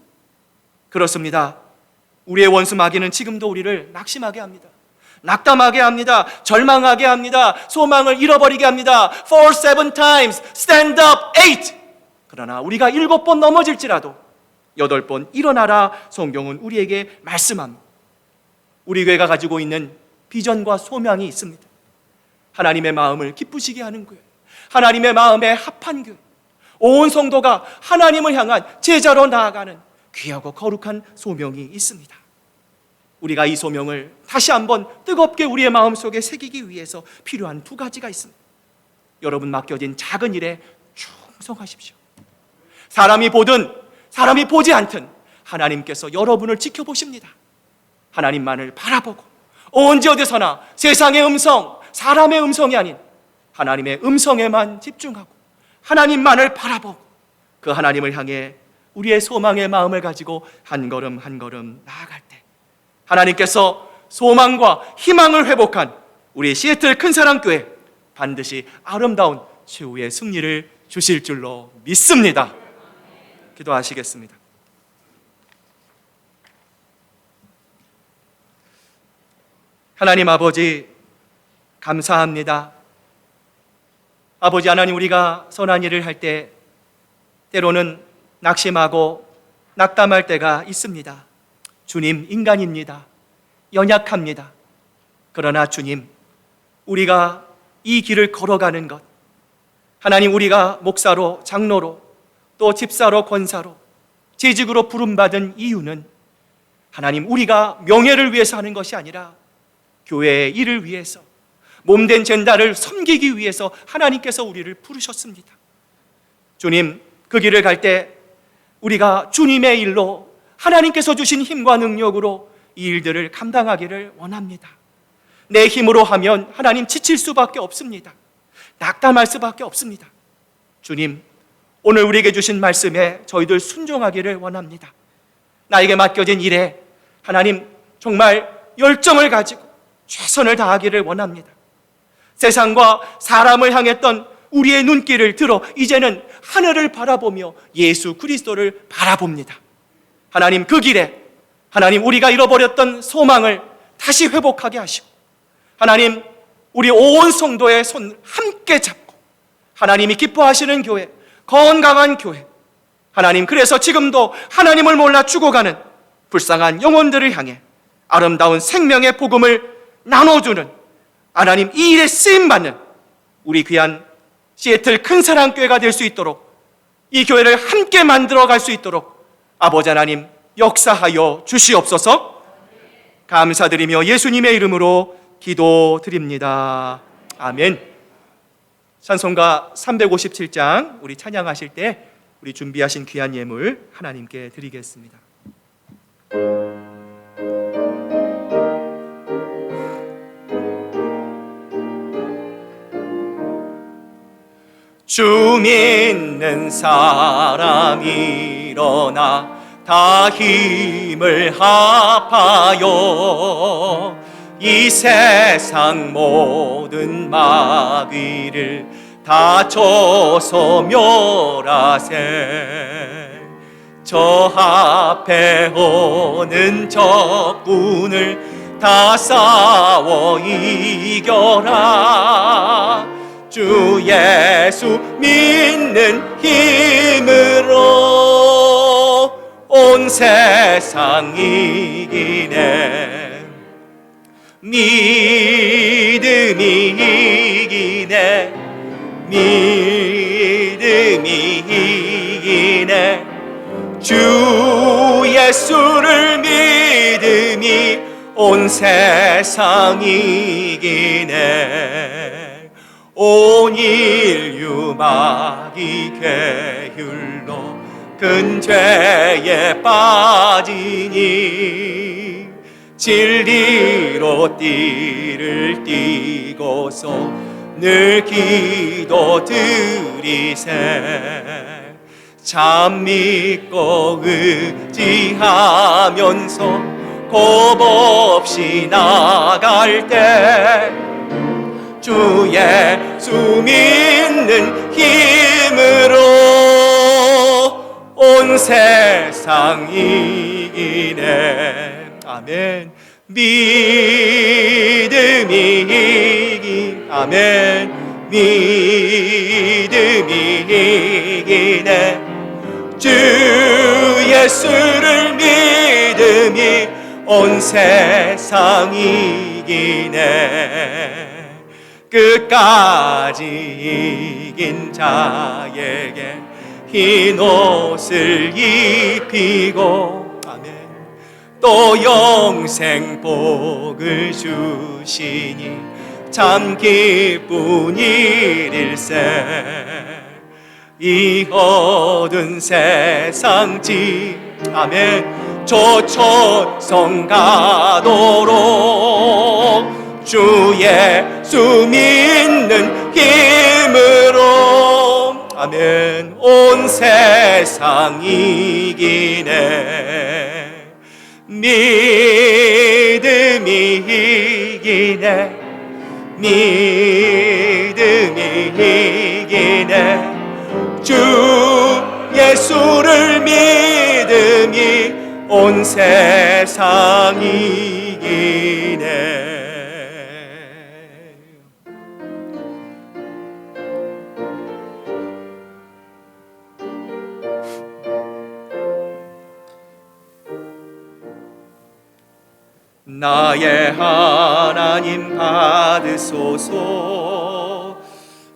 A: 그렇습니다. 우리의 원수 마귀는 지금도 우리를 낙심하게 합니다. 낙담하게 합니다. 절망하게 합니다. 소망을 잃어버리게 합니다. 7 times, stand up, 8. 그러나 우리가 7번 넘어질지라도 8번 일어나라 성경은 우리에게 말씀합니다. 우리 교회가 가지고 있는 비전과 소명이 있습니다. 하나님의 마음을 기쁘시게 하는 교회, 하나님의 마음에 합한 교회, 온 성도가 하나님을 향한 제자로 나아가는 귀하고 거룩한 소명이 있습니다. 우리가 이 소명을 다시 한번 뜨겁게 우리의 마음속에 새기기 위해서 필요한 2가지가 있습니다. 여러분 맡겨진 작은 일에 충성하십시오. 사람이 보든 사람이 보지 않든 하나님께서 여러분을 지켜보십니다. 하나님만을 바라보고 언제 어디서나 세상의 음성, 사람의 음성이 아닌 하나님의 음성에만 집중하고 하나님만을 바라보고 그 하나님을 향해 우리의 소망의 마음을 가지고 한 걸음 한 걸음 나아갈 때 하나님께서 소망과 희망을 회복한 우리 시애틀 큰사랑교회 반드시 아름다운 최후의 승리를 주실 줄로 믿습니다. 기도하시겠습니다. 하나님 아버지, 감사합니다. 아버지 하나님, 우리가 선한 일을 할 때 때로는 낙심하고 낙담할 때가 있습니다. 주님, 인간입니다. 연약합니다. 그러나 주님, 우리가 이 길을 걸어가는 것, 하나님, 우리가 목사로, 장로로, 또 집사로, 권사로, 재직으로 부름받은 이유는 하나님, 우리가 명예를 위해서 하는 것이 아니라 교회의 일을 위해서, 몸된 젠다를 섬기기 위해서 하나님께서 우리를 부르셨습니다. 주님, 그 길을 갈 때 우리가 주님의 일로 하나님께서 주신 힘과 능력으로 이 일들을 감당하기를 원합니다. 내 힘으로 하면 하나님 지칠 수밖에 없습니다. 낙담할 수밖에 없습니다. 주님, 오늘 우리에게 주신 말씀에 저희들 순종하기를 원합니다. 나에게 맡겨진 일에 하나님 정말 열정을 가지고 최선을 다하기를 원합니다. 세상과 사람을 향했던 우리의 눈길을 들어 이제는 하늘을 바라보며 예수 그리스도를 바라봅니다. 하나님, 그 길에 하나님 우리가 잃어버렸던 소망을 다시 회복하게 하시고, 하나님 우리 온 성도의 손을 함께 잡고 하나님이 기뻐하시는 교회, 건강한 교회, 하나님 그래서 지금도 하나님을 몰라 죽어가는 불쌍한 영혼들을 향해 아름다운 생명의 복음을 나눠주는 하나님 이 일에 쓰임받는 우리 귀한 시애틀 큰사랑교회가 될 수 있도록, 이 교회를 함께 만들어갈 수 있도록 아버지 하나님 역사하여 주시옵소서. 감사드리며 예수님의 이름으로 기도드립니다. 아멘. 찬송가 357장 우리 찬양하실 때 우리 준비하신 귀한 예물 하나님께 드리겠습니다. 주 믿는 사람 일어나 다 힘을 합하여 이 세상 모든 마귀를 다 쳐서 멸하세. 저 앞에 오는 적군을 다 싸워 이겨라. 주 예수 믿는 힘으로 온 세상 이기네. 믿음이 이기네. 믿음이 이기네. 주 예수를 믿음이 온 세상 이기네. 온 인류 마귀 계율로 큰 죄에 빠지니 진리로 띠를 띠고서 늘 기도 드리세. 참 믿고 의지하면서 겁없이 나갈 때 주 예수 믿는 힘으로 온 세상 이기네. 아멘. 믿음이 이기. 아멘. 믿음이 이기네. 주 예수를 믿음이 온 세상 이기네. 끝까지 이긴 자에게 흰 옷을 입히고, 아멘, 또 영생 복을 주시니 참 기쁜 일일세. 이 어두운 세상 집, 아멘, 저 천성 가도록 주 예수 믿는 힘으로, 아멘, 온 세상 이기네. 믿음이 이기네. 믿음이 이기네. 주 예수를 믿음이 온 세상 이기네. 나의 하나님 받으소서.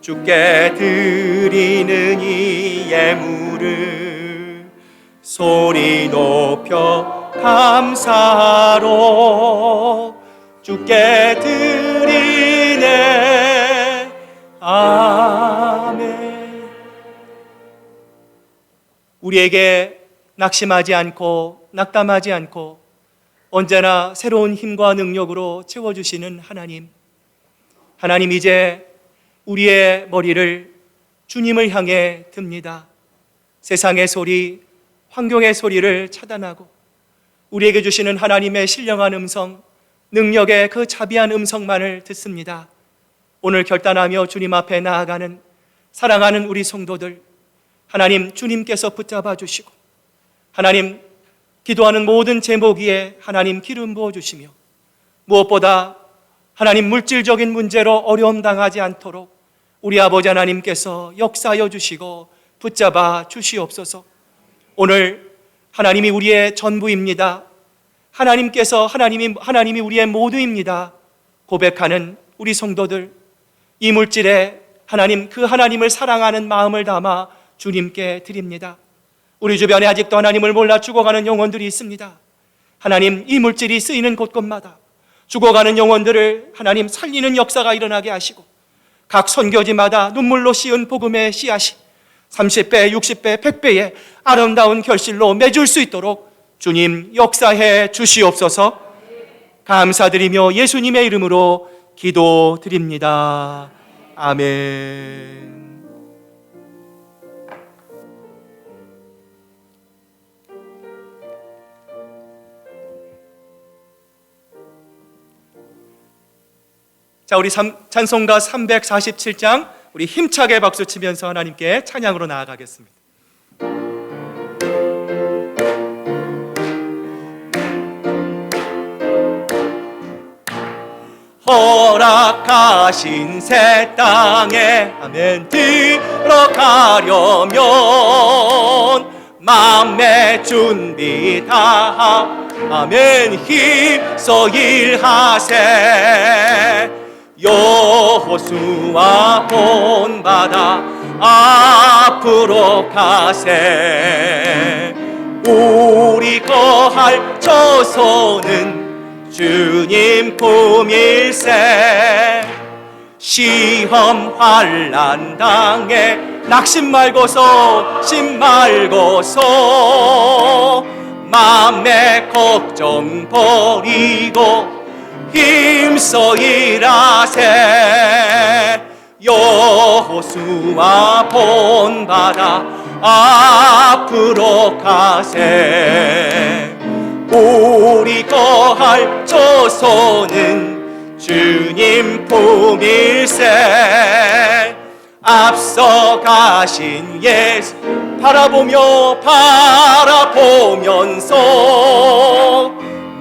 A: 주께 드리는 이 예물을 소리 높여 감사로 주께 드리네. 아멘. 우리에게 낙심하지 않고 낙담하지 않고 언제나 새로운 힘과 능력으로 채워주시는 하나님, 하나님, 이제 우리의 머리를 주님을 향해 듭니다. 세상의 소리, 환경의 소리를 차단하고 우리에게 주시는 하나님의 신령한 음성, 능력의 그 자비한 음성만을 듣습니다. 오늘 결단하며 주님 앞에 나아가는 사랑하는 우리 성도들, 하나님 주님께서 붙잡아 주시고 하나님 기도하는 모든 제목 위에 하나님 기름 부어 주시며 무엇보다 하나님 물질적인 문제로 어려움 당하지 않도록 우리 아버지 하나님께서 역사하여 주시고 붙잡아 주시옵소서. 오늘 하나님이 우리의 전부입니다. 하나님이 우리의 모두입니다. 고백하는 우리 성도들, 이 물질에 하나님 그 하나님을 사랑하는 마음을 담아 주님께 드립니다. 우리 주변에 아직도 하나님을 몰라 죽어가는 영혼들이 있습니다. 하나님 이 물질이 쓰이는 곳곳마다 죽어가는 영혼들을 하나님 살리는 역사가 일어나게 하시고 각 선교지마다 눈물로 씌운 복음의 씨앗이 30배, 60배, 100배의 아름다운 결실로 맺을 수 있도록 주님 역사해 주시옵소서. 감사드리며 예수님의 이름으로 기도드립니다. 아멘. 자, 우리 찬송가 347장 우리 힘차게 박수 치면서 하나님께 찬양으로 나아가겠습니다. 허락하신 새 땅에 아멘 들어가려면 마음의 준비 다 아멘 힘써 일하세. 여호수아 본받아 앞으로 가세. 우리 거할 저소는 주님 품일세. 시험 환난 당해 낙심 말고서 심 말고서 맘의 걱정 버리고 힘써 일하세. 여호수아 본받아 앞으로 가세. 우리 거할 저소는 주님 품일세. 앞서 가신 예수 바라보면서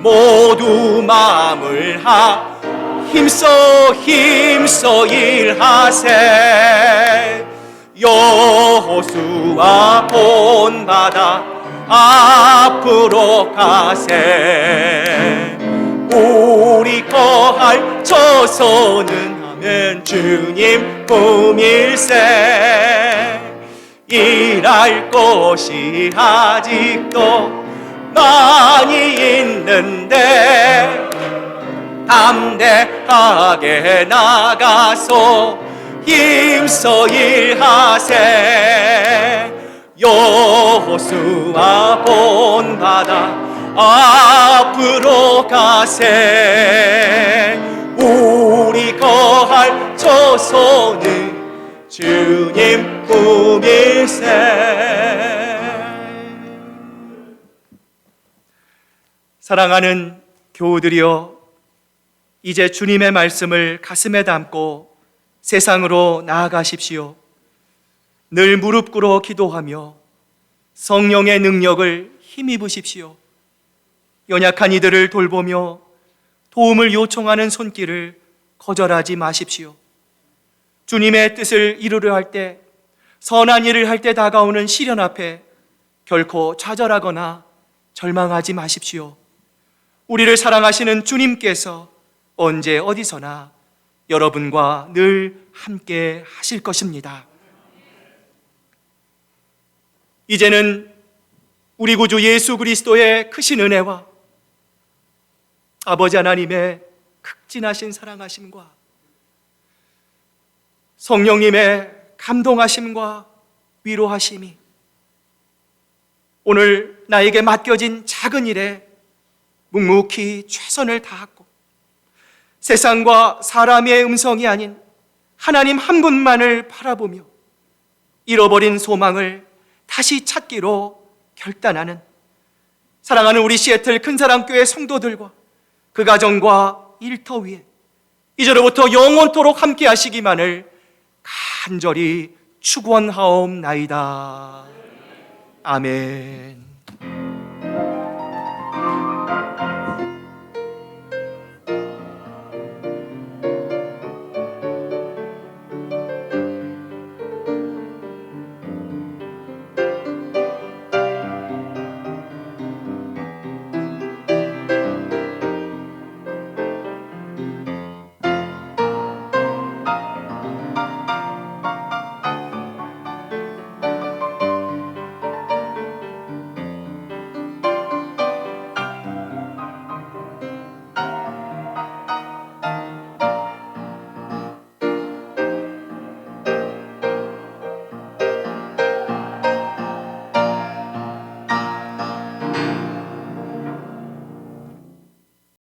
A: 모두 마음을 힘써 일하세. 여호수아 본받아 앞으로 가세. 우리 거할 저소는 하면 주님 품일세. 일할 곳이 아직도 많이 있는데 담대하게 나가서 힘써 일하세. 여호수아 본받아 앞으로 가세. 우리 거할 저소는 주님 품일세. 사랑하는 교우들이여, 이제 주님의 말씀을 가슴에 담고 세상으로 나아가십시오. 늘 무릎 꿇어 기도하며 성령의 능력을 힘입으십시오. 연약한 이들을 돌보며 도움을 요청하는 손길을 거절하지 마십시오. 주님의 뜻을 이루려 할 때, 선한 일을 할 때 다가오는 시련 앞에 결코 좌절하거나 절망하지 마십시오. 우리를 사랑하시는 주님께서 언제 어디서나 여러분과 늘 함께 하실 것입니다. 이제는 우리 구주 예수 그리스도의 크신 은혜와 아버지 하나님의 극진하신 사랑하심과 성령님의 감동하심과 위로하심이 오늘 나에게 맡겨진 작은 일에 묵묵히 최선을 다하고 세상과 사람의 음성이 아닌 하나님 한 분만을 바라보며 잃어버린 소망을 다시 찾기로 결단하는 사랑하는 우리 시애틀 큰사랑교회 성도들과 그 가정과 일터 위에 이제로부터 영원토록 함께 하시기만을 간절히 축원하옵나이다. 아멘.